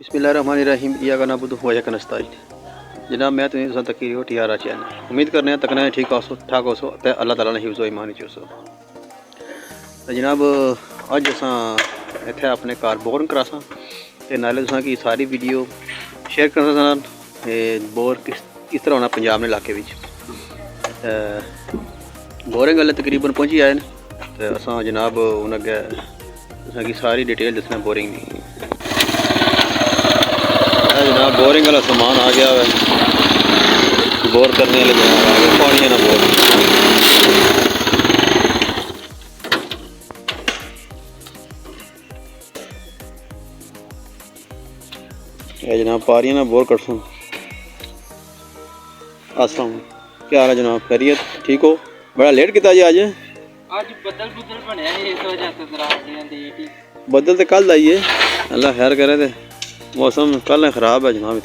बिस्मिल्लाहिर्रहमानिर्रहीम इय्याका नअबुदु व इय्याका नस्तईन। जनाब मैं तुम तुसां तकी हो टीआर चैनल उम्मीद करने तकना ठीक हो ठाक हो सो ते अल्लाह ताला ने हिफ्ज़ो ईमान च सो। तो जनाब अज असां इत्थे अपने घर बोर करासां ते नाले तुसां की सारी वीडियो शेयर करना सन बोर किस तरह होना पंजाब ने इलाके विच बोरिंग गल्ल तकरीबन पहुंची आए न ते असां जनाब हुन अग्गे तुसां की सारी डिटेल दसना बोरिंग दी। जनाब बोरिंग वाला सामान आ गया है, बोर करने वाले जनाब आ गए, पानी है ना बोर। ये जनाब पारियां ना बोर कर सुन। अस्सलाम क्या हाल है जनाब, खैरियत ठीक हो? बड़ा लेट किया जी आज बदल बनया इस वजह से बदल तो कल आई है, अल्लाह खैर करे थे। मौसम कल ख़राब है जनाब,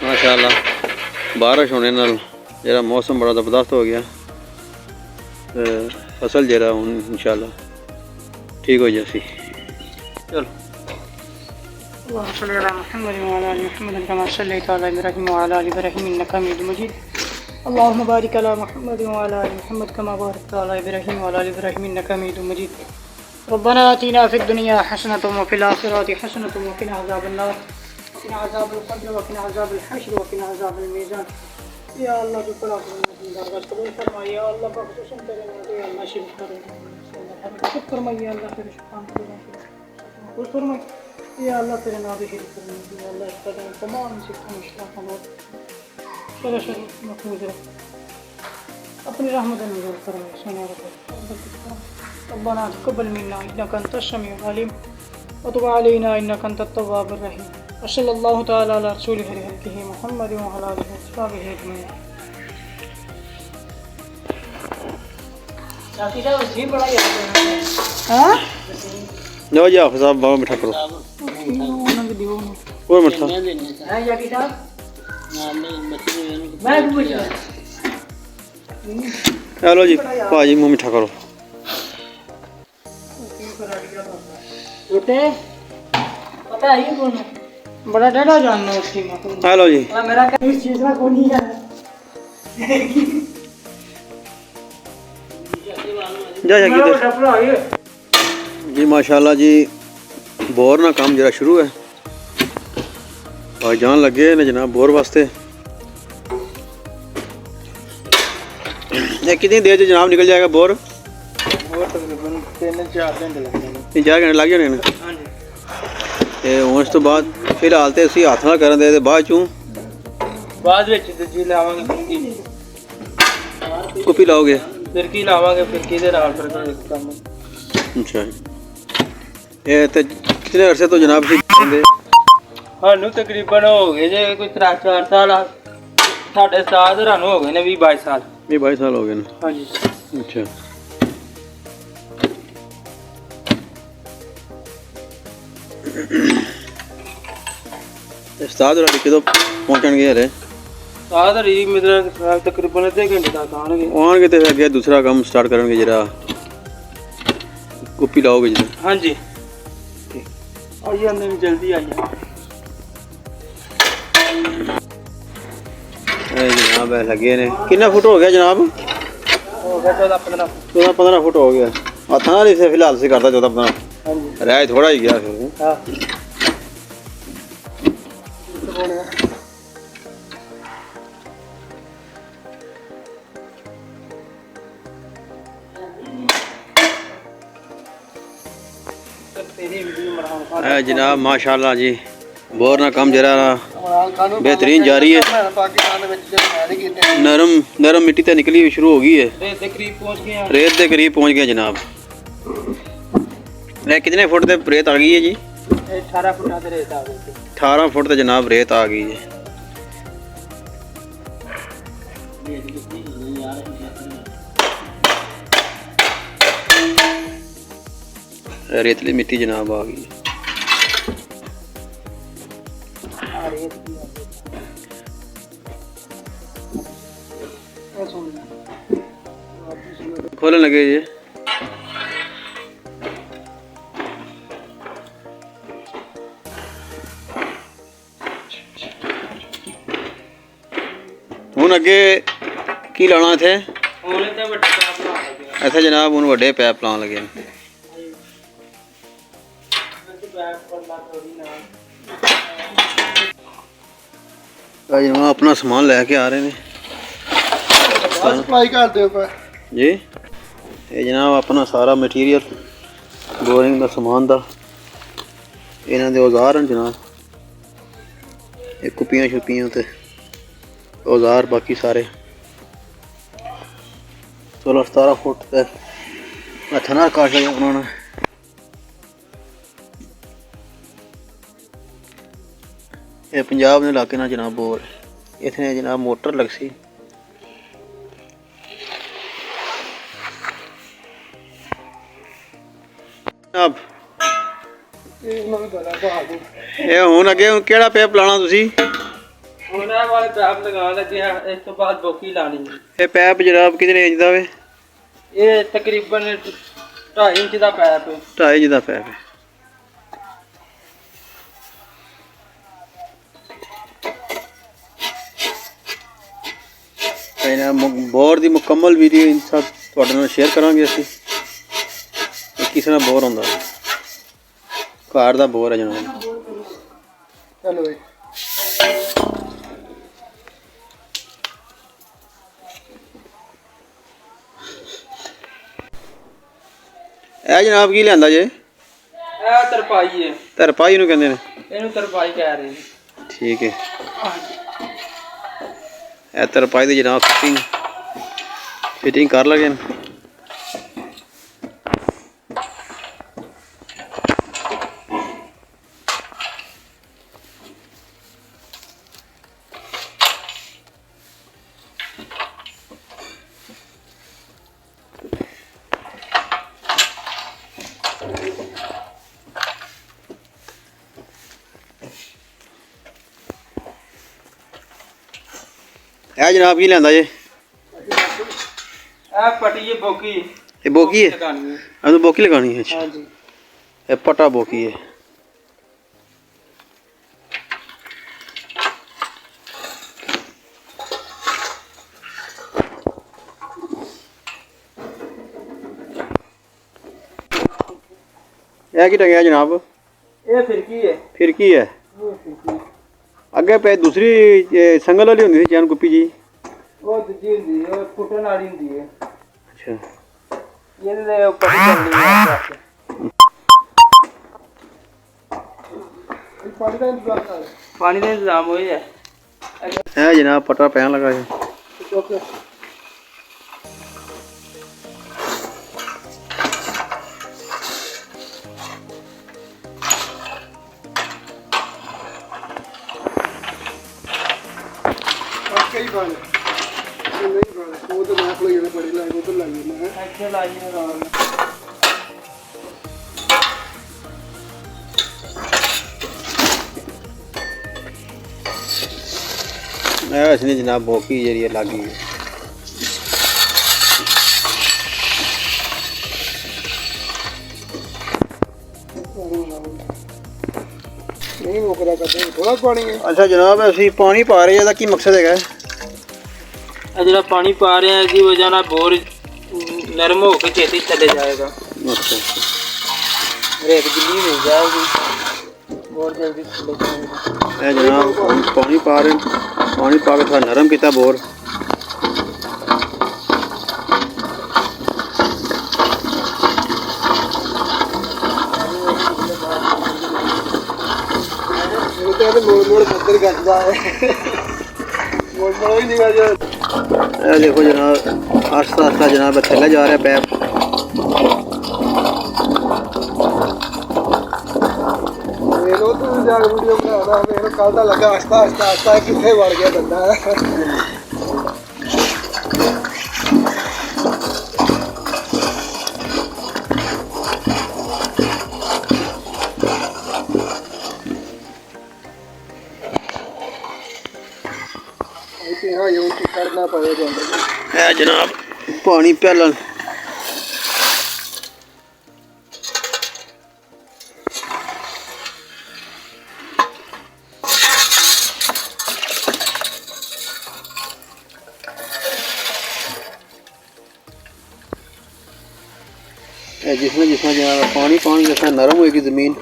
माशाअल्लाह बारिश होने नाल जरा मौसम बड़ा ज़बरदस्त हो गया। फसल जरा हूँ इंशाअल्लाह ठीक हो जासी। चलो अल्लाहुम्मा बारिक अला मुहम्मद व अला आलि मुहम्मद कमा बारकता अला इब्राहीम व अला आलि इब्राहीम इन्नका हमीदुम मजीद। रब्बना आतिना फिद दुनिया हसनतम व फिल आखिरति हसनतम व क़िना अज़ाबन नार क़िना अज़ाबल क़ब्र व क़िना अज़ाबल हश्र व क़िना अज़ाबल मीज़ान। या अल्लाह जो कला कबूल फरमाए, या अल्लाह बख्शिश करे, या अल्लाह शिफ़ा करे, शुक्र फरमाए, या अल्लाह तेरे शुक्रान कबूल फरमाए, या अल्लाह तेरे नाम पे शिरक फरमाए, या अल्लाह तेरे तमाम सिफ़ात मुश्किल फरमाए, अपनी रहमत नज़र फरमाए। सुना रब्बना तक़ब्बल मिन्ना इन्नका अंतश समीउल अलीम व तुब अलैना इन्नका अंतत तव्वाबुर रहीम। सल्लल्लाहु तआला अला रसूलिहि मुहम्मद व अला आलिहि व अस्हाबिहि अजमईन। जाकी साहब जी बड़ा याद हां लो जी हाफिज़ साहब बाबा मिठा करो और मिठा हां जाकी साहब मैं पूछ रहा। चलो जी भाजी मुँह मिठा करो। पता है ये कौन है? बड़ा डरा जानना उसकी। हेलो जी मेरा इस चीज का कौन ही है जा जी माशाल्लाह जी बोर ना काम जरा शुरू है और जान लगे ने जनाब बोर वास्ते। ये कितनी देर से जनाब निकल जाएगा बोर? तकरीबन 3-4 घंटे लग जाएंगे। 3-4 घंटे लग जाने ते उस तो बाद फिलहाल तो असीं हत्थ नाल करन दे बाद चूं बाद विच जी लावांगे कुपी लाओगे फिर की लावांगे फिर किदे नाल फिर काम। अच्छा ये तो कितने अरसे तो जनाब सी करदे? हानू तकरीबन हो गए जे कोई 3-4 साल साढ़े साथ रानू हो गए ने 20-22 साल। 20-22 साल हो गए ना? हाँ जी। अच्छा उस्ताद होर कदों पहुंचणगे हले? उस्ताद होर मतलब तकरीबन आधे घंटे तक आउणगे ते अगे दूसरा काम स्टार्ट करनगे जरा कुप्पी लाओगे जी? हाँ जी आई जाने जल्दी आई जाए। जनाब लगे ने कितना फुट हो गया जनाब? हो गया 14-15 फुट हो गया। हत्थ नाल ही फिलहाल से करता 14-15। हाँ जी रह थोड़ा ही गया फिर। हाँ जनाब माशाल्लाह जी बोर ना काम जरा बेहतरीन जारी है। नरम मिट्टी तो निकली शुरू हो गई है, रेत के करीब पहुंच गए जनाब। कितने फुट से रेत आ गई है जी? 18 फुट रेत आ गई। 18 फुट तो जनाब रेत आ गई है। रेतली मिट्टी जनाब आ गई। खोलने लगे ये ਹੁਣ ਅੱਗੇ ਕੀ ਲਾਉਣਾ ਇੱਥੇ? ਹੁਣ ਤੇ ਵੱਡਾ ਪੈਪ ਲਾ ਲੱਗੇ ਇੱਥੇ ਜਨਾਬ ਹੁਣ ਵੱਡੇ ਪੈਪ ਲਾਉਣ ਲੱਗੇ ਨੇ। ਪੈਪ ਪੜਨਾ ਥੋੜੀ ਨਾਲ ਆ ਜਨਾਬ ਆਪਣਾ ਸਮਾਨ ਲੈ ਕੇ ਆ ਰਹੇ ਨੇ। ਸਪਲਾਈ ਕਰ ਦਿਓ ਪਰ ਜੀ ਇਹ ਜਨਾਬ ਆਪਣਾ ਸਾਰਾ ਮਟੀਰੀਅਲ ਬੋਰਿੰਗ ਦਾ ਸਮਾਨ ਦਾ ਇਹਨਾਂ ਦੇ ਔਜ਼ਾਰ ਹਨ ਜਨਾਬ। ਇਹ ਕੁੱਪੀਆਂ ਛੁੱਪੀਆਂ ਤੇ ਔਜ਼ਾਰ ਬਾਕੀ ਸਾਰੇ 16-17 ਫੁੱਟ ਤੇ ਹੱਥਾਂ ਨਾਲ ਕੱਟ ਲਿਆ ਉਹਨਾਂ ਨੇ। ਇਹ ਪੰਜਾਬ ਦੇ ਇਲਾਕੇ ਨਾਲ ਜਨਾਬ ਬੋਰ ਇੱਥੇ ਜਨਾਬ ਮੋਟਰ ਲੱਗ ਸੀ। ਜਨਾਬ ਇਹ ਹੁਣ ਅੱਗੇ ਕਿਹੜਾ ਪੈਪ ਲਾਣਾ ਤੁਸੀਂ? ਹੁਣ ਇਹ ਵਾਲੇ ਪੈਪ ਲਗਾਉਣ ਲੱਗੇ ਆ। ਇਸ ਤੋਂ ਬਾਅਦ ਬੋਕੀ ਲਾਣੀ ਹੈ। ਇਹ ਪੈਪ ਜਨਾਬ ਕਿੰਨੇ ਰੇਂਜ ਦਾ ਵੇ? ਇਹ ਤਕਰੀਬਨ 2.5 ਇੰਚ ਦਾ ਪੈਪ ਹੈ। 2.5 ਇੰਚ ਦਾ ਪੈਪ ਹੈ। ਇਹਨਾਂ ਬੋਰ ਦੀ ਮੁਕੰਮਲ ਵੀਡੀਓ ਇਨਸਾਨ ਤੁਹਾਡੇ ਨਾਲ ਸ਼ੇਅਰ ਕਰਾਂਗੇ ਅਸੀਂ। ਇਹ ਕਿਸ ਤਰ੍ਹਾਂ ਬੋਰ ਹੁੰਦਾ ਘਰ ਦਾ ਬੋਰ ਹੈ ਜਨਾਬ। ਚਲੋ ਜੀ ਇਹ ਜਨਾਬ ਕੀ ਲਿਆਂਦਾ ਜੇ? ਇਹ ਤਰਪਾਈ ਹੈ। ਤਰਪਾਈ ਨੂੰ ਕਹਿੰਦੇ ਨੇ? ਇਹਨੂੰ ਤਰਪਾਈ ਕਹਿ ਰਹੇ ਨੇ। ਠੀਕ ਹੈ। ਇਹ ਤਰਪਾਈ ਦੀ ਜਨਾਬ ਫਿਟਿੰਗ ਕਰ ਲਗੇ ਨੇ। ਇਹ ਜਨਾਬ ਕੀ ਲਿਆਂਦਾ ਜੇ? ਇਹ ਪੱਟੀ ਹੈ ਬੋਕੀ। ਇਹ ਬੋਕੀ ਹੈ? ਲਗਾਣੀ ਹੈ। ਇਹਨੂੰ ਬੋਕੀ ਲਗਾਣੀ ਹੈ? ਅੱਛਾ ਹਾਂਜੀ ਇਹ ਪਟਾ ਬੋਕੀ ਹੈ। ਇਹ ਕੀ ਟੰਗਿਆ ਜਨਾਬ? ਇਹ ਫਿਰਕੀ ਹੈ। ਫਿਰਕੀ ਹੈ? ਉਹ ਫਿਰਕੀ ਅੱਗੇ ਪੈ ਦੂਸਰੀ ਸੰਗਲ ਵਾਲੀ ਹੁੰਦੀ ਸੀ ਚੈਨ ਕੁੱਪੀ ਜੀ। ਉਹ ਦੂਜੀ ਹੁੰਦੀ ਹੈ। ਉਹ ਫੁੱਟਣ ਵਾਲੀ ਹੁੰਦੀ ਹੈ। ਅੱਛਾ ਇਹਦੇ ਉੱਪਰ ਹੀ ਚੱਲਣੀ ਹੈ। ਪਾਣੀ ਦਾ ਇੰਤਜ਼ਾਮ ਹੋਇਆ ਹੈ। ਇਹ ਜਨਾਬ ਪਟਾ ਪੈਣ ਲੱਗਾ ਹੈ। ਕਈ ਬਾਲ ਨਹੀਂ ਬਾਲ ਉਹ ਤਾਂ ਮੈਂ ਕੋਲ ਜਿਹੜੇ ਬੜੀ ਲਾਈ ਉਧਰ ਲਾਈ ਮੈਂ ਇੱਥੇ ਲਾਈ ਹੈ ਨਾਲ। इसने जनाब बोकी जरिए लागी है। नहीं मुकरा करते थोड़ा पानी है। अच्छा जनाब असं पानी पा रहे हैं की मकसद है? जो पानी पा रहे हैं इसकी वजह ना बोर नरम होकर खेती चले जाएगा। अच्छा रेत गिल्ली मिल जाएगी बोर जल्दी चले जाएगा। जनाब पानी पा रहे हैं, पानी पा के थोड़ा नरम किया बोर। देखो जनाब आस्ता आस्ता जनाब थल्ले जा रहा है पैप। वीडियो बना मेरे कल का लगा आस्ता आस्ता आस्ता कितने बढ़ गया बंदा। हाँ यूं करना पड़ेगा जनाब पानी प्याला जिस तरह जनाब पानी पानी जिस तरह नरम होएगी ज़मीन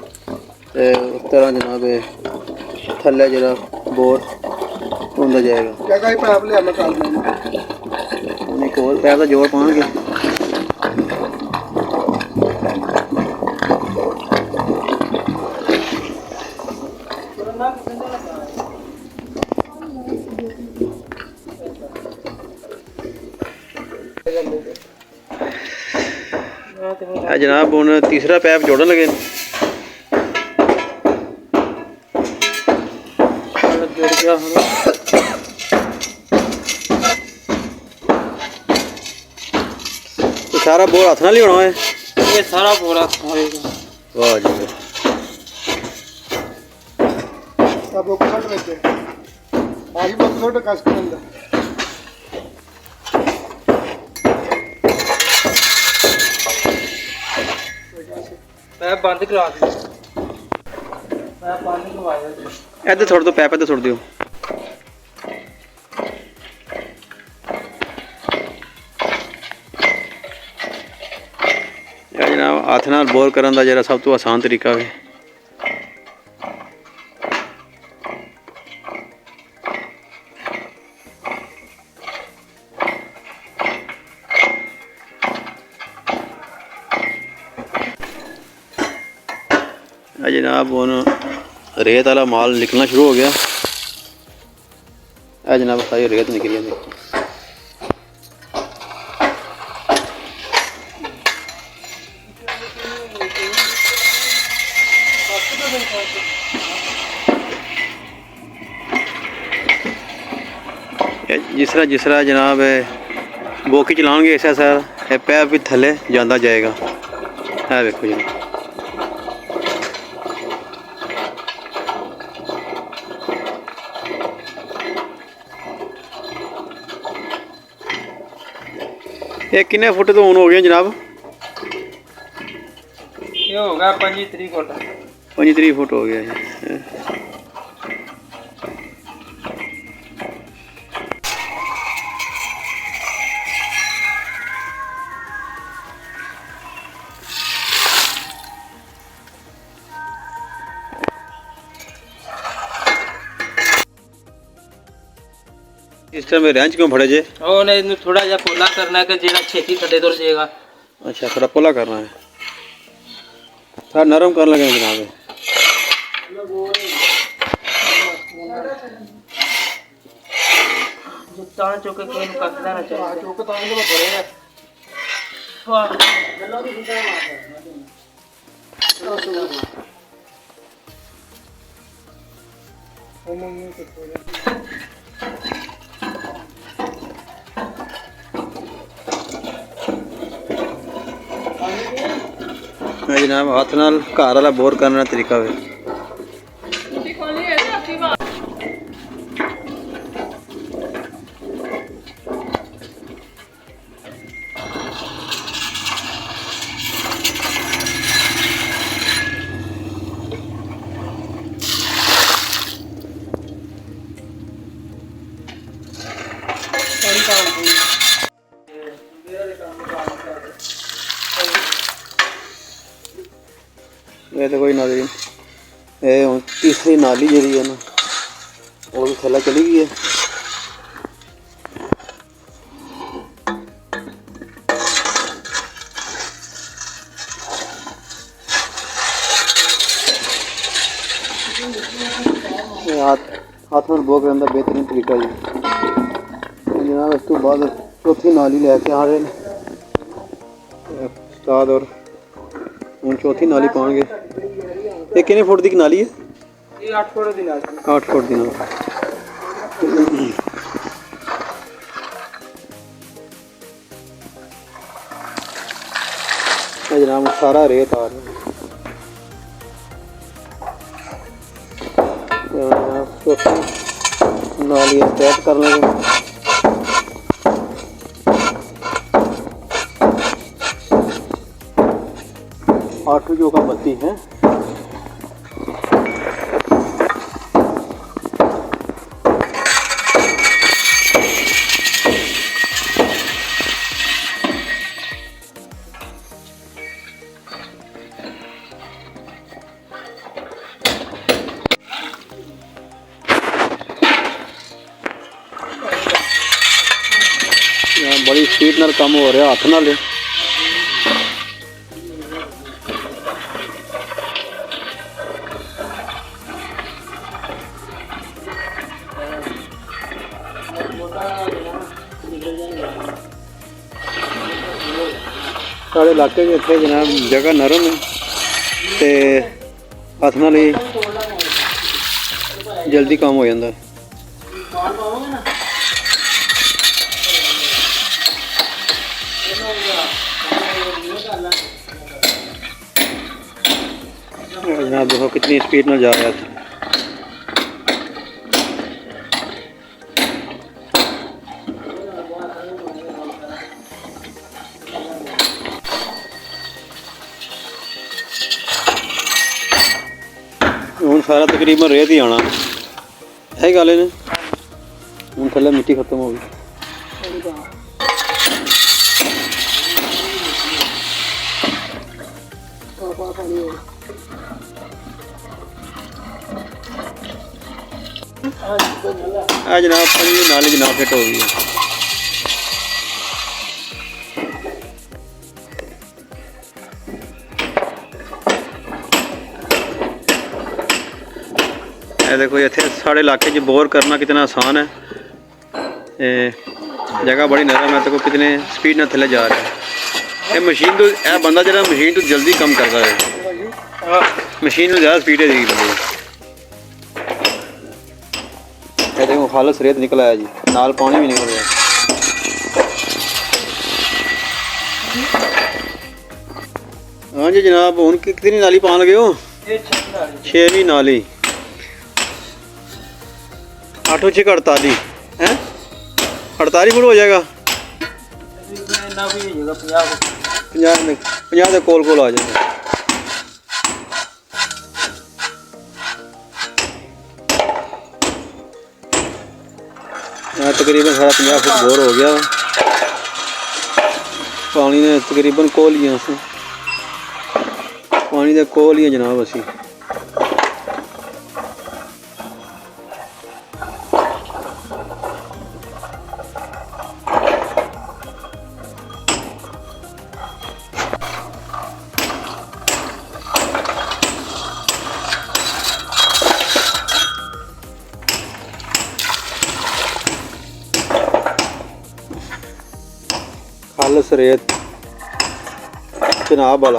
ते उस तरह जनाब थल्ले जरा बोर होंदा जाएगा। पैप लिया मैं एक होर पैप का जोड़ पाएंगे। जनाब हुण तीसरा पैप जोड़न लगे सारा बोर हथ नाल ही होना है। ये सारा बोरा होएगा। वाह जी अब वो कट लेते आगे बहुत छोटा कस के अंदर पैप बंद करा दे। पैप बंद करवाया इधर छोड़ दो, पैप इधर छोड़ दियो। जनाब हथ नाल बोर करन दा जरा सब तो आसान तरीका है। जनाब हुण रेत वाला माल निकलना शुरू हो गया। जनाब सारी रेत निकली है। जिस तरह जनाब बोकी चलाएंगे ऐसा ऐसा पैप भी थले जाता जाएगा। है देखो जी ये कितने फुट तो ऑन हो गए जनाब? ये होगा 25 फुट। 25 फुट हो गया जी। इस टाइम रेंज क्यों फड़े जे? ਉਹਨੇ ਥੋੜਾ ਜਿਹਾ ਪੋਲਾ ਕਰਨਾ ਕਿ ਜਿਹੜਾ ਛੇਤੀ ਥੱਲੇ ਤੁਰ ਜਾਏਗਾ। अच्छा थोड़ा पोला करना है, थोड़ा नरम कर लगे जनाब। ਤਾਂ ਚੁੱਕ ਕੇ ਇਹਨੂੰ ਕੱਟ ਦੇਣਾ ਚਾਹੀਦਾ। ਚੁੱਕ ਤਾਂ ਇਹਨੂੰ ਭਰੇ ਆ। ਵਾਹ ਗੱਲਾਂ ਵੀ ਹੁੰਦਾ जनाब हाथ नाल घर वाला बोर करने का तरीका है। ये तो कोई नाली ये तीसरी नाली जी है ना वो भी थल्ले चली गई है। हाथ में बो करने का बेहतरीन तरीका जी जनाब। इस तो बाद चौथी नाली लैके आ रहे हैं उस्ताद और हूँ चौथी नाली पाएंगे। ये कितने फुट की नाली है? ये 8 फुट की नाली। 8 फुट की नाली। जनाब सारा रेत आ रहा है। चौथी नाली स्टार्ट कर लेंगे। आठ जो का बत्ती है। स्पीड नाल काम हो रहा हथ नाल। साढ़े इलाके इतने जनाब जगह नरम है तो हथ नाल ही जल्दी काम हो जाता है। जनाब देखो कितनी स्पीड में जा रहा था। हूँ सारा तकरीबन रेत ही आना है गल है। हूँ थले मिट्टी खत्म हो गई। जनाब पंजी नाली जनाब फिट हो गई है। देखो इतने साढ़े इलाके च बोर करना कितना आसान है। जगह बड़ी नरम है तो कितने स्पीड में थले जा रहा है। ये मशीन तो यह बंदा जरा मशीन तो जल्दी कम करता है। मशीन में ज़्यादा स्पीड है जी बंदे। ये देखो खालस रेत निकल आया जी, नाल पानी भी निकल गया। हाँ जी जनाब हूँ कितनी नाली पान लगे हो? 6वीं नाली 8 6 48 है 48 फुट हो जाएगा। 50 के कोल आ जाएगा। तकरीबन सारा 50 फुट बोर हो गया। पानी ने तकरीबन कोल ही अस पानी के कोल ही जनाब असी। खालस रेत जनाब वाला।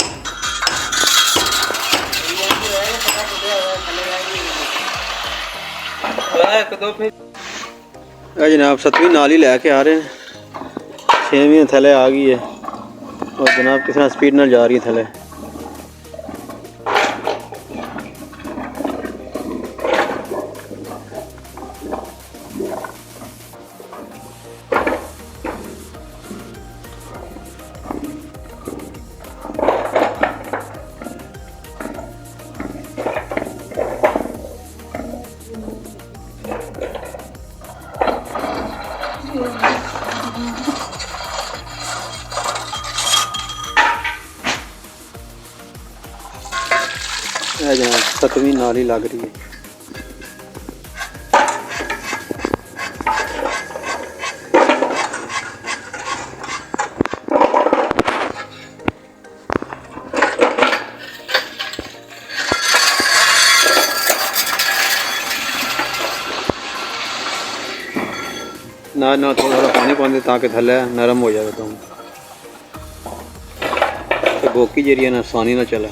जनाब 7वीं नाली लैके आ रहे हैं। 6वीं थले आ गई है और जनाब किस तरह स्पीड नाल जा रही है थले। जनाब 7वीं नाली लग रही है। ना थोड़ा पानी पाते ताकि थले नरम हो जाए। तो गोकी जरिए ना आसानी ना चले।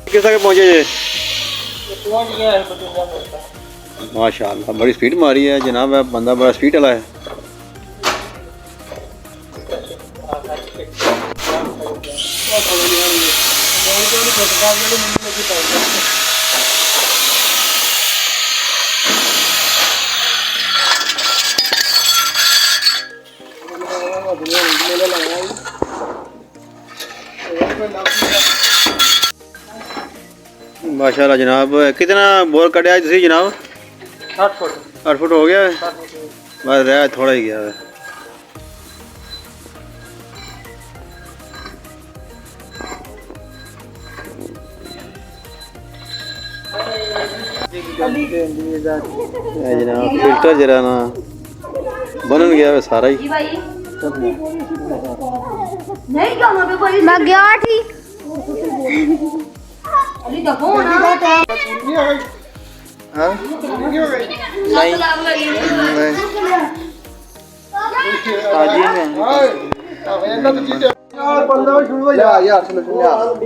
किस तक पहुँचे जी? माशाल्लाह बड़ी स्पीड मारी है जनाब। बंदा बड़ा स्पीड वाला है। माशाल्लाह जनाब कितना बोर कटिया तुसी जनाब 60 फुट 8 फुट हो गया है बस रहा थोड़ा ही गया है जनाब फिल्टर जरा ना बनन गया है सारा ही मैं गया ठीक अली दफो ना हाँ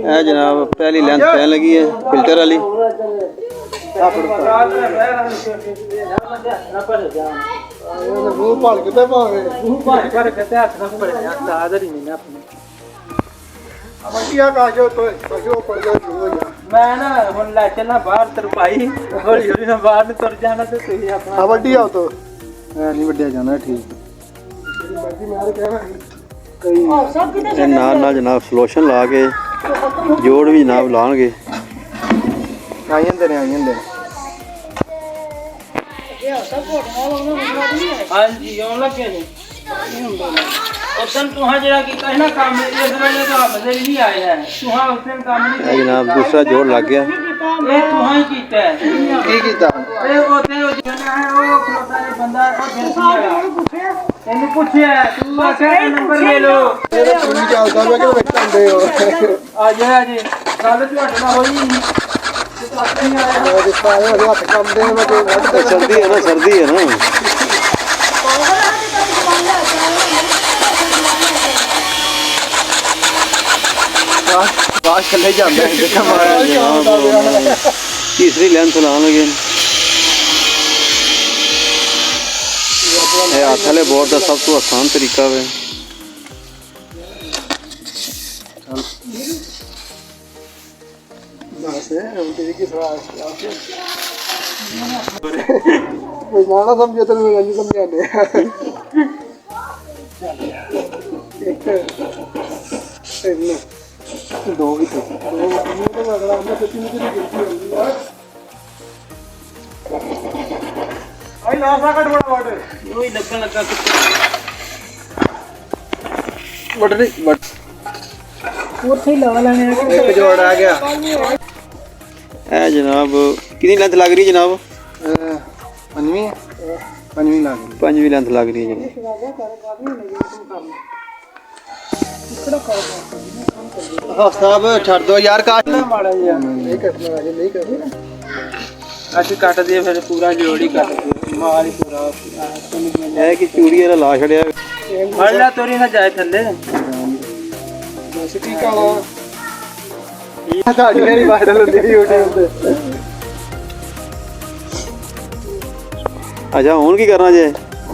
है जनाब पहली लेंथ पैन लगी है फिल्टर वाली मैं ना हुन लै चलना बाहर तरपाई हौली हौली ना बाहर ने तुर जाना ते तुसी अपना वड्डी आओ तो नहीं वड्डिया जाना ठीक ਤੇ ਨਾਲ ਨਾਲ ਜਨਾਬ ਸਲੋਸ਼ਨ ਲਾ ਕੇ ਜੋੜ ਵੀ ਜਨਾਬ ਲਾਣਗੇ आई जंदे ने हां जी आउन लगे ने उसन तुहां जेड़ा कीता है ना काम इस वेले तो आप बंदे नहीं आए हैं तुहां उस दिन काम नहीं ਇਹ ਜਨਾਬ ਦੂਸਰਾ ਜੋੜ ਲੱਗ ਗਿਆ ये तुहां ही कीता है की कीता ए ओते ओ जेना है ओ खलोता है बंदा ओ फिर ਇਹਨੂੰ ਪੁੱਛਿਆ ਤੂੰ ਆਖਿਆ ਨੰਬਰ ਲੈ ਲਓ तुम चलदा मैं कि बैठ आंदे हो ਆ ਜਾ ਜੀ ਗੱਲ ਤੁਹਾਡੇ ਨਾਲ ਹੋਈ ਨਹੀਂ ਤੇ ਆਪੇ ਹੀ ਆਇਆ मेरे सारे हाथ काम दे मैं के सर्दी है ना बात चले जांदे हैं तीसरी लेंथ लाने लगे ये हाथ वाले बोर्ड का सब तो आसान तरीका है बस है हम तेरी की सवाल कोई ना समझे तो मैं नहीं समझाने दो भी थे दो तो अगला हमने कितनी मुझे गिरती होगी आई लासा कट बड़ा वाटर ਉਹ ਹੀ ਲੱਗਣ ਲੱਗਾ बट नहीं बट ਉੱਥੇ ਹੀ ਲਵਾ ਲੈਣੇ एक जोड़ आ गया ए जनाब कितनी लेंथ लग रही है जनाब पंजवी पंजवी लाग गई पंजवी लेंथ लग रही है जनाब हाँ साहब छड़ दो यार काट ਮਾੜਾ ਜਿਹਾ नहीं कटना अजे नहीं करना ਅਸੀਂ ਕੱਟ ਦਈਏ ਫਿਰ ਪੂਰਾ ਜੋੜ ਹੀ ਕੱਟ ਦਈਏ ਮਾਲ ਹੀ ਪੂਰਾ है कि चूड़ी वाला ला छड़िया ਫੜ ਲੈ ਤੋਰੀ ਨਾ ਜਾਏ ਥੱਲੇ बस की काला साड़ी मेरी वायरल होती है YouTube पे अच्छा हुन की करना जे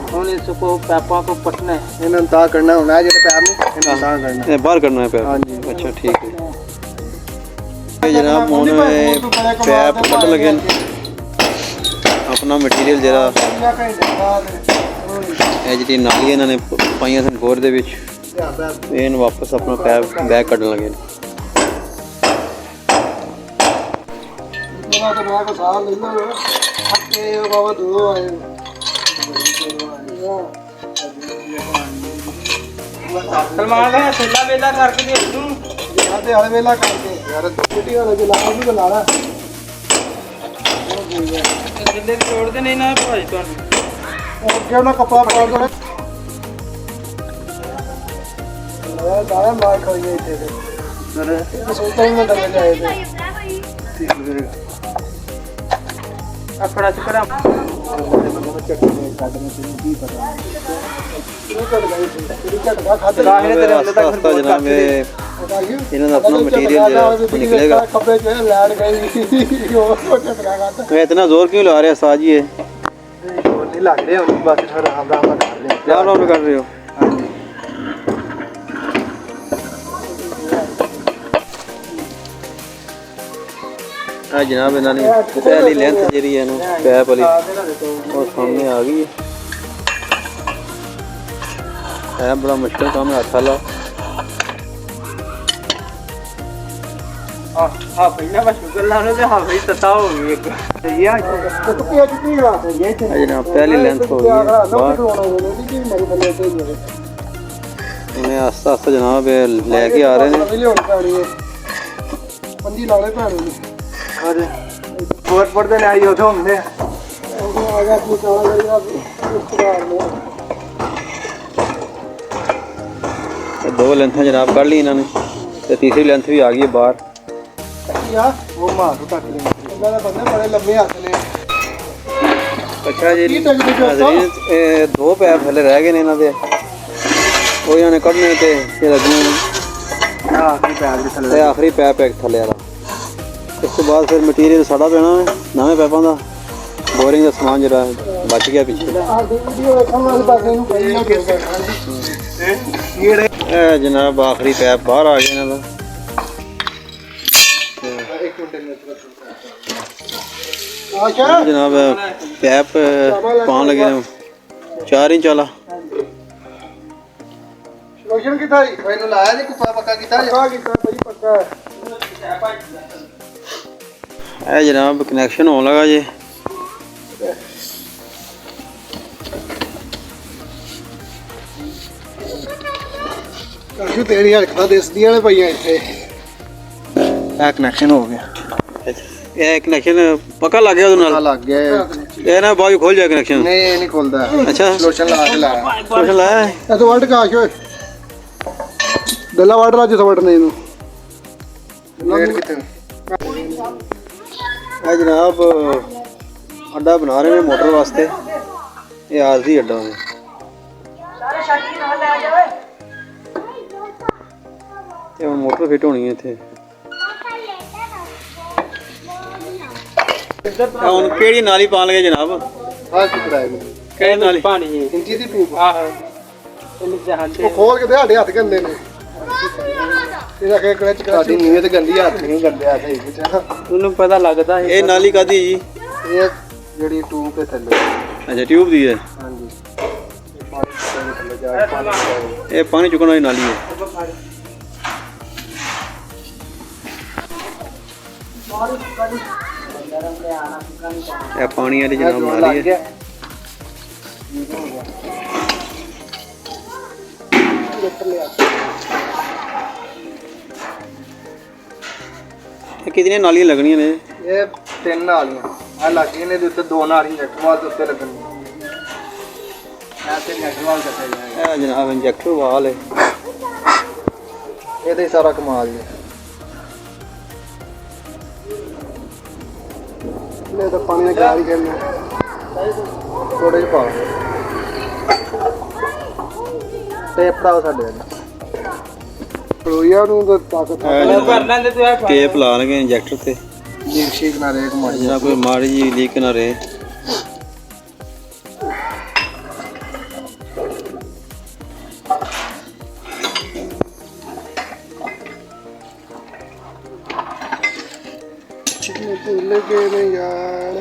ਹੁਣ ਇਸ ਕੋ ਪੈਪਾ ਕੋ ਪਟਨਾ ਹੈ इन्हें ता करना होना है जेने पैर नु इन्हें ता करना ये बाहर करना है पैर हाँ जी। अच्छा ठीक है ये जनाब हुन पैप कट लगे अपना मटीरियल जरा ਇਹ ਜਿਹੜੀ ਨਾਲੀ ਇਹਨਾਂ ਨੇ ਪਾਈਆਂ ਸਨ ਬੋਰ ਦੇ ਵਿੱਚ ਇਹਨੂੰ ਵਾਪਸ ਆਪਣਾ ਪੈਪ ਬੈਕ ਕੱਢਣ ਲੱਗੇ ਨੇ मेरा तो मैं को साल ले लो हटे बाबा दो आए ਸਲਮਾਨ ਦਾ ਥੱਲਾ ਵੇਲਾ ਕਰਕੇ ਦੇ ਤੂੰ आते हर वेला करके यार छुट्टी वाला जो लाल भी बना रहा ਜਿੰਦੇ ਤੋੜਦੇ ਨਹੀਂ ਨਾ ਭਾਈ ਤੁਹਾਨੂੰ और क्यों ना कपड़ा पाड़ दो दादा मार खा गए थे सर सोचता हूं मैं डर जाए थे ਆਪਣਾ ਚਕਰਾ ਆਸਤਾ ਜਨਾਬ ਇਹਨਾਂ ਦਾ ਆਪਣਾ ਮਟੀਰੀਅਲ ਜਿਹੜਾ ਨਿਕਲੇਗਾ कपड़े जो है लैंड गई मैं इतना जोर क्यों ला रहे हैं साज ये नहीं लग रहे हैं बस आराम आराम कर रहे हैं क्या आराम कर रहे हो ਆ ਜਨਾਬ ਇਹਨਾਂ ਨੇ ਪਹਿਲੀ ਲੈਂਥ ਜਿਹੜੀ ਹੈ ਨਾ ਪੈਪ ਵਾਲੀ ਉਹ ਸਾਹਮਣੇ ਆ ਗਈ ਹੈ। ਬੜਾ ਮੁਸ਼ਕਿਲ ਕੰਮ ਹੈ ਹੱਥ ਵਾਲਾ। हाँ भैया बस शुगर लाने से हाँ भाई तताओ ये ये कितनी बात है ये जनाब पहली लेंथ हो गई है बाहर। उन्हें आस्ता आस्ता जनाब लेके आ रहे हैं। पंजी लाने पैने ने अरे बहुत पड़ते ने आई होते हमने आ गया अपनी काला करिया रिश्तेदार ने दो लेंथ जनाब कर ली इन्होंने तो तीसरी लेंथ भी आ गई है बाहर। यार वो मार तक ले इनका बंदे बड़े लंबे हाथ ने। अच्छा जी दो पैप थले रह गए ने इन्हां दे ਉਹ ਇਹਨਾਂ ਨੇ ਕੱਢਨੇ ਤੇ ਫਿਰ ਅੱਗੇ ਆਖਰੀ ਪੈਪ ਇੱਕ ਥੱਲੇ ਵਾਲਾ। ਇਸ ਤੋਂ ਬਾਅਦ ਫਿਰ ਮਟੀਰੀਅਲ ਸਾਡਾ ਪੈਣਾ ਹੈ ਨਵੇਂ ਪੈਪਾਂ ਦਾ। ਬੋਰਿੰਗ ਦਾ ਸਮਾਨ ਜਿਹੜਾ ਬਚ ਗਿਆ ਪਿੱਛੇ। ਇਹ ਜਨਾਬ ਆਖਰੀ ਪੈਪ ਬਾਹਰ ਆ ਗਿਆ ਇਹਨਾਂ ਦਾ। जनाब पैप पान लगे 4 इंच वाला। रोशन किथा ही मैंने लाया नहीं कुपा पक्का किथा भाई पक्का है जनाब कनेक्शन होने लगा जी। काशू तेरी हरकतां दिसदियां ने पईयां इत्थे आ कनेक्शन हो गया। ਇਹ ਕਨੈਕਸ਼ਨ ਪੱਕਾ ਲੱਗ ਗਿਆ ਉਹਦੇ ਨਾਲ। ਲੱਗ ਗਿਆ ਇਹ ਨਾ ਬਾਅਦ ਖੋਲ ਜਾ ਕਨੈਕਸ਼ਨ। ਨਹੀਂ ਇਹ ਨਹੀਂ ਖੁੱਲਦਾ। ਅੱਛਾ ਲੋਸ਼ਨ ਲਾ ਕੇ ਲਾਇਆ। ਲੋਸ਼ਨ ਲਾਇਆ ਇਹ ਤੋਂ ਵੜ ਕਾਸ਼ ਓਏ ਗੱਲਾਂ ਵੜ ਲਾ ਜਿੱਥੋਂ ਵੜਨੇ ਇਹਨੂੰ। ਲੇਟ ਕਿੱਥੇ ਇਹ ਜਨਾਬ ਅੱਡਾ ਬਣਾ ਰਹੇ ਨੇ ਮੋਟਰ ਵਾਸਤੇ। ਇਹ ਆਰਜ਼ੀ ਅੱਡਾ ਹੈ। ਇਹ ਹੁਣ ਮੋਟਰ ਫਿੱਟ ਹੋਣੀ ਹੈ ਇੱਥੇ। ਹੁਣ ਕਿਹੜੀ ਨਾਲੀ ਪਾਣ ਲਗੇ ਜਨਾਬ? ਆਹ ਕੀ ਕਰਾਇਆ ਕਿਹੜੀ ਨਾਲੀ? ਪਾਣੀ ਇੰਚੀ ਦੀ ਪੀਪ। ਆਹ ਉਹ ਖੋਲ ਕੇ ਤੇ ਸਾਡੇ ਹੱਥ ਗੰਦੇ ਨੇ। ਇਹਦਾ ਕਿ ਕੜਚ ਸਾਡੀ ਨੀਵੇਂ ਤੇ ਗੰਦੀ ਹੱਥ ਨਹੀਂ ਗੰਦੇ ਆ ਸਹੀ ਵਿੱਚ। ਉਹਨੂੰ ਪਤਾ ਲੱਗਦਾ ਇਹ ਨਾਲੀ ਕਾਦੀ ਜੀ? ਇਹ ਜਿਹੜੀ ਟੂਬ ਤੇ ਥੱਲੇ। ਅੱਛਾ ਟਿਊਬ ਦੀ ਹੈ। ਹਾਂਜੀ ਪਾਣੀ ਥੱਲੇ ਜਾ ਕੇ ਇਹ ਪਾਣੀ ਚੁੱਕਣ ਵਾਲੀ ਨਾਲੀ ਹੈ। ਇਹ ਪਾਣੀ ਵਾਲੀ ਜਨਾਬ ਨਾਲੀ ਹੈ। ਇਹ ਕਿਤਨੀਆਂ ਨਾਲੀਆਂ ਲੱਗਣੀਆਂ ਨੇ? ਇਹ 3 ਨਾਲੀਆਂ ਆ ਲੱਗੀਆਂ ਨੇ। ਦੇ ਉੱਤੇ 2 ਨਾਲੀਆਂ ਨੈਟਵਾਲ ਦੇ ਉੱਤੇ ਲੱਗਣੀਆਂ। ਐਸੇ ਨੈਟਵਾਲ ਕੱਟਿਆ ਜਾਏਗਾ। ਇਹ ਜਨਾਬ ਇੰਜੈਕਟਰ ਵਾਲ ਹੈ। ਇਹਦੇ ਹੀ ਸਾਰਾ ਕਮਾਲ ਜੀ। ਲੈ ਤਾਂ ਪਾਣੀ ਦਾ ਗਾਲ ਹੀ ਕਰਨਾ ਥੋੜੇ ਜਿਹਾ ਪਾ ਟੇਪ ਪੜਾਓ ਸਾਡੇ ਰੋਈਆ ਨੂੰ ਤਾਂ ਤਾਕਤ ਕਰਨਾ ਤੇ ਤੂੰ ਟੇਪ ਲਾ ਲਗੇ ਇੰਜੈਕਟਰ ਤੇ ਲੀਕ ਸ਼ੀਕ ਨਾ ਰਹੇ ਕਮਾਲ ਜਨਾਬ ਕੋਈ ਮਾੜੀ ਜੀ ਲੀਕ ਨਾ ਰਹੇ। ਭੁੱਲ ਗਏ ਨੇ ਯਾਰ।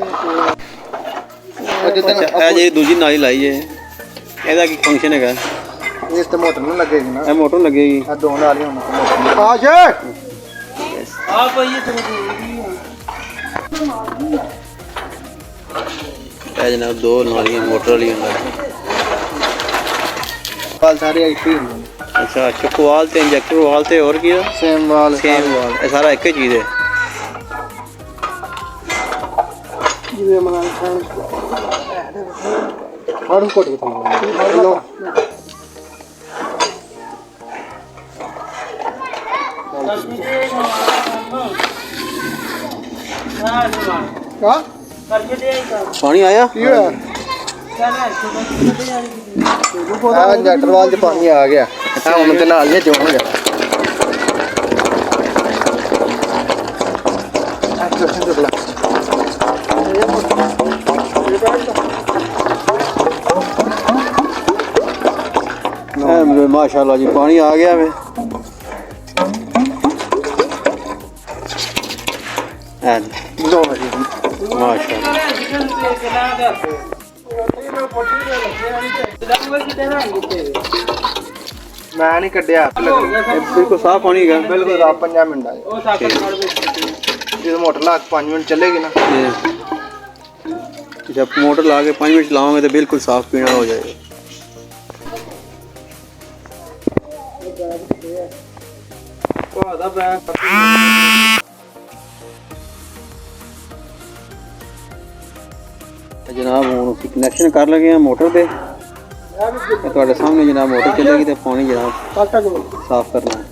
ਇਹ ਜਿਹੜੀ ਦੂਜੀ ਨਾਲੀ ਲਾਈ ਹੈ ਇਹਦਾ ਕੀ ਫੰਕਸ਼ਨ ਹੈਗਾ? ਇਸ ਤੇ ਮੋਟਰ ਨੂੰ ਲੱਗੇਗੀ ਨਾ। ਇਹ ਮੋਟਰ ਲੱਗੇਗੀ। ਆ 2 ਨਾਲੀਆਂ ਹੁਣ ਆਸ਼ ਆ ਪਈ ਤੂੰ ਇਹ ਜਨਾਬ 2 ਨਾਲੀਆਂ ਮੋਟਰ ਵਾਲੀਆਂ ਲੱਗ। ਵਾਲ ਸਾਰੇ ਇੱਥੇ ਹੀ ਹੁੰਦੇ ਨੇ। ਅੱਛਾ ਚੁਕਵਾਲ ਤੇ ਇੰਜੈਕਟਰ ਵਾਲ ਤੇ ਹੋਰ ਕੀ ਹੈ? ਸੇਮ ਵਾਲ ਸੇਮ ਵਾਲ। ਇਹ ਸਾਰਾ ਇੱਕ ਹੀ ਚੀਜ਼ ਹੈ। ਜਿਵੇਂ ਮਨਾਂ ਖਾਣ ਫਾਰਮ ਕੋਟ ਕਿਤੇ ਲੋ ਕਾ ਕਰਕੇ ਦੇ ਪਾਣੀ ਆਇਆ? ਕੀ ਹੋਇਆ? ਆ ਜੱਟਰਵਾਲ ਚ ਪਾਣੀ ਆ ਗਿਆ। ਆ ਹੁਣ ਤੇ ਨਾਲ ਹੀ ਜੋਣ ਗਿਆ। माशाल्लाह जी पानी आ गया वे। ਲਓ ਜੀ ਮਾਸ਼ਾਅੱਲਾ ਮੈਂ ਨਹੀਂ ਕੱਢਿਆ ਹੱਥ ਲੱਗਣਾ ਇਹ ਬਿਲਕੁਲ ਸਾਫ਼ ਪਾਣੀ ਹੈਗਾ ਬਿਲਕੁਲ ਆ 5 ਮਿੰਟਾਂ ਜੇ ਮੋਟਰ ਲਾ ਕੇ 5 ਮਿੰਟ ਚੱਲੇਗੀ ਨਾ ਤੇ जब मोटर ला के 5 मिनट चलाओगे तो बिल्कुल साफ पीना हो जाएगा। जनाब हूँ कनैक्शन कर लगे हैं मोटर पे ਤੁਹਾਡੇ सामने जनाब मोटर चलेगी तो पानी जनाब साफ करना है।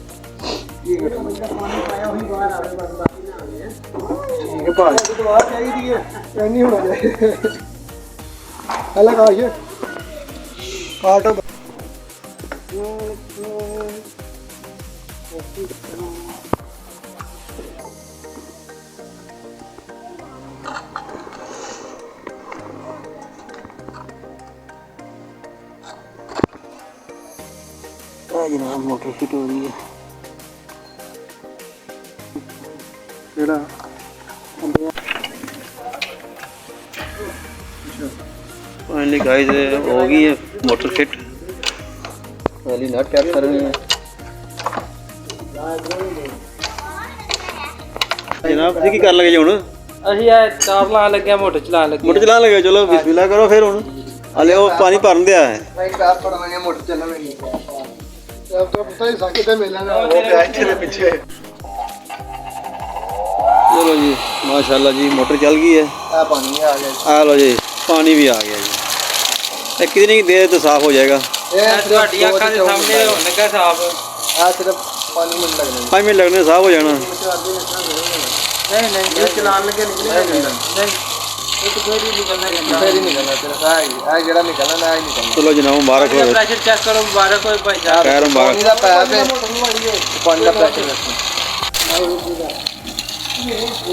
जनाब मोटर फिट हो रही है फाइनली गाइस हो गई है मोटर फिट। पहली नट टैप कर रहे हैं जनाब जी की कर लगे जी हुण ਅਸੀਂ ਆ ਤਾਰ ਲਾ ਲੱਗਿਆ ਮੋਟਰ ਚਲਾਉਣ ਲੱਗੇ मोटर चला लगे चलो बिस्मिल्लाह करो फिर हुण हले वो पानी भरन दिया है भाई कार पड़वाने मोटर चलना नहीं अब तो पता ही साके ते मिलना वो प्याज तेरे पीछे चलो जी माशाल्लाह जी मोटर चल गई है। आ पानी आ गया आ लो जी पानी भी आ गया जी। ये कितनी देर तो साफ हो जाएगा? ये ਤੁਹਾਡੀ ਅੱਖਾਂ ਦੇ ਸਾਹਮਣੇ ਹੋਣ ਲੱਗਾ ਸਾਫ। आ सिर्फ 5 मिनट लगने 5 मिनट लगने साफ हो जाना। ਨਹੀਂ ਨਹੀਂ ये चलान लगे निकल नहीं ਨਹੀਂ ਇੱਕ ਫੇਰ ਹੀ ਨਿਕਲਣਾ ਜਾਂਦਾ फिर ही निकलना तेरा आ जेड़ा निकलना ना ही निकलना चलो जनाब मुबारक हो ਪ੍ਰੈਸ਼ਰ ਚੈੱਕ ਕਰੋ ਮੁਬਾਰਕ ਹੋਏ ਭਾਈ ਸਾਹਿਬ। खैर मुबारक। पानी दा पैप है पानी दा प्रेशर रखो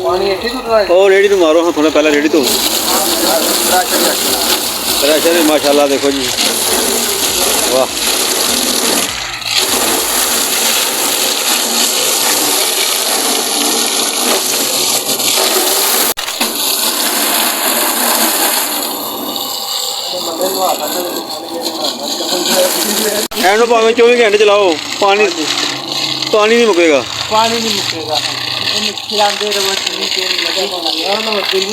पानी इतनी तो रहा है और रेडी तो मारो हाँ थोड़ा पहले रेडी तो प्रेशर चेक प्रेशर भी माशाल्लाह देखो जी वाह। एंड भावें 24 घंटे चलाओ पानी पानी नहीं मुकेगा। ਪਾਣੀ ਨਹੀਂ ਮੁੱਕੇਗਾ ਇਹਨੂੰ ਖਿਲਾਉਂਦੇ ਰਹੋ ਨੀਚੇ ਲੱਗੇ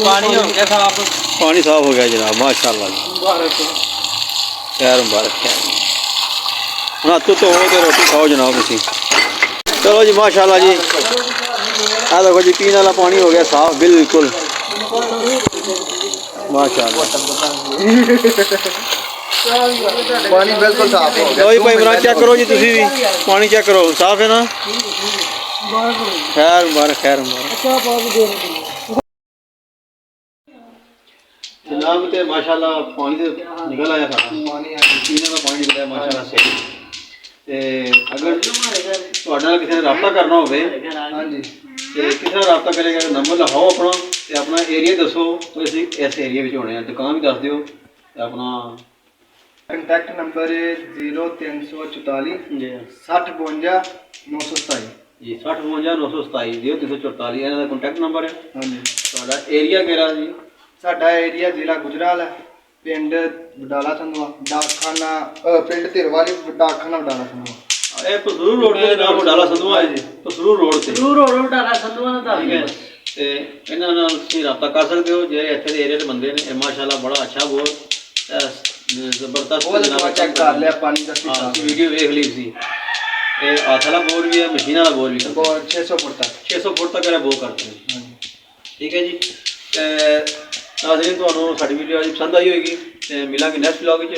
ਪਾਣੀ ਹੋ ਗਿਆ ਸਾਫ। पानी साफ हो गया जनाब माशाल्लाह जी। ਮੁਬਾਰਕ खैर मुबारक खैर ਹੁਣ ਹੱਥ ਧੋ ਕੇ ਰੋਟੀ ਖਾਓ जनाब तुसी। चलो जी माशाल्लाह जी आ देखो जी पीने वाला पानी हो गया साफ बिल्कुल माशाल्लाह। पानी बिल्कुल साफ हो गया लो जी भाई इमरान चेक करो जी तुसी भी पानी चेक करो साफ है ना। खैर मुबारक खैर मुबारक जनाब ते माशाल्लाह पानी ते निकल आया सारा पानी आ गया पीने का पानी निकल आया माशाल्लाह सही। ते अगर ਤੁਹਾਡੇ ਨਾਲ ਕਿਸੇ ਨੇ ਰਾਬਤਾ ਕਰਨਾ ਹੋਵੇ हां जी ਤੇ ਕਿਸੇ ਨਾਲ ਰਾਬਤਾ ਕਰੇਗਾ ਨੰਬਰ ਲਿਖਾਓ ਆਪਣਾ ਤੇ ਆਪਣਾ ਏਰੀਆ ਦੱਸੋ ਤੇ ਅਸੀਂ ਇਸ ਏਰੀਆ ਵਿੱਚ ਹੋਣੇ ਆ ਦੁਕਾਨ ਵੀ ਦੱਸ ਦਿਓ ਤੇ ਆਪਣਾ ਕੰਟੈਕਟ ਨੰਬਰ ਹੈ 0344 ਜੀ 6052 927 ਜੀ 6052 ਦਿਓ 344 ਇਹਨਾਂ ਦਾ ਕੰਟੈਕਟ ਨੰਬਰ ਹੈ। ਹਾਂਜੀ ਤੁਹਾਡਾ ਏਰੀਆ ਕਿਹੜਾ ਜੀ? ਸਾਡਾ ਏਰੀਆ ਜ਼ਿਲ੍ਹਾ ਗੁਜਰਾਲ ਹੈ ਪਿੰਡ ਵਡਾਲਾ ਸੰਧਵਾ ਡਾਕਖਾਨਾ ਪਿੰਡ ਧਿਰਵਾਲੀ ਡਾਕਖਾਨਾ ਵਡਾਲਾ ਸੰਧਵਾ ਇਹ ਪਸਰੂਰ ਰੋਡ ਦੇ ਨਾਮ ਵਡਾਲਾ ਸੰਧਵਾ ਹੈ ਜੀ ਪਸਰੂਰ ਰੋਡ ਤੇ ਜ਼ਰੂਰ ਰੋਡ ਡਾਲਾ ਸੰਧਵਾ ਦਾ ਠੀਕ ਹੈ। ਤੇ ਇਹਨਾਂ ਨਾਲ ਤੁਸੀਂ ਰਾਬਤਾ ਕਰ ਸਕਦੇ ਹੋ ਜਿਹੜੇ ਇੱਥੇ ਦੇ ਏਰੀਆ ਦੇ ਬੰਦੇ ਨੇ ਇਹ ਮਾਸ਼ਾਅੱਲਾ ਬੜਾ ਅੱਛਾ ਬਹੁਤ ਜ਼ਬਰਦਸਤ ਉਹ ਜਨਾਬ ਚੈੱਕ ਕਰ ਲਿਆ ਪਾਣੀ ਦਾ ਹਾਂ ਵੀਡੀਓ ਵੇਖ ਲਈ ਸੀ। ਇਹ ਹੱਥ ਵਾਲਾ ਬੋਰ ਵੀ ਹੈ ਮਸ਼ੀਨ ਵਾਲਾ ਬੋਰ ਵੀ ਕਰਦੇ ਬੋਰ 600 ਫੁੱਟ ਤੱਕ 600 ਫੁੱਟ ਤੱਕ ਇਹਦਾ ਬੋਰ ਕਰਦੇ ਨੇ। ਠੀਕ ਹੈ ਜੀ ਤੇ ਨਾਜ਼ਰੀਨ ਤੁਹਾਨੂੰ ਸਾਡੀ ਵੀਡੀਓ ਅੱਜ ਪਸੰਦ ਆਈ ਹੋਏਗੀ ਤੇ ਮਿਲਾਂਗੇ ਨੈਕਸਟ ਵਲੌਗ ਵਿੱਚ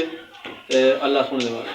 ਤੇ ਅੱਲਾ ਸੁਣ ਦੇਵਾਂਗੇ।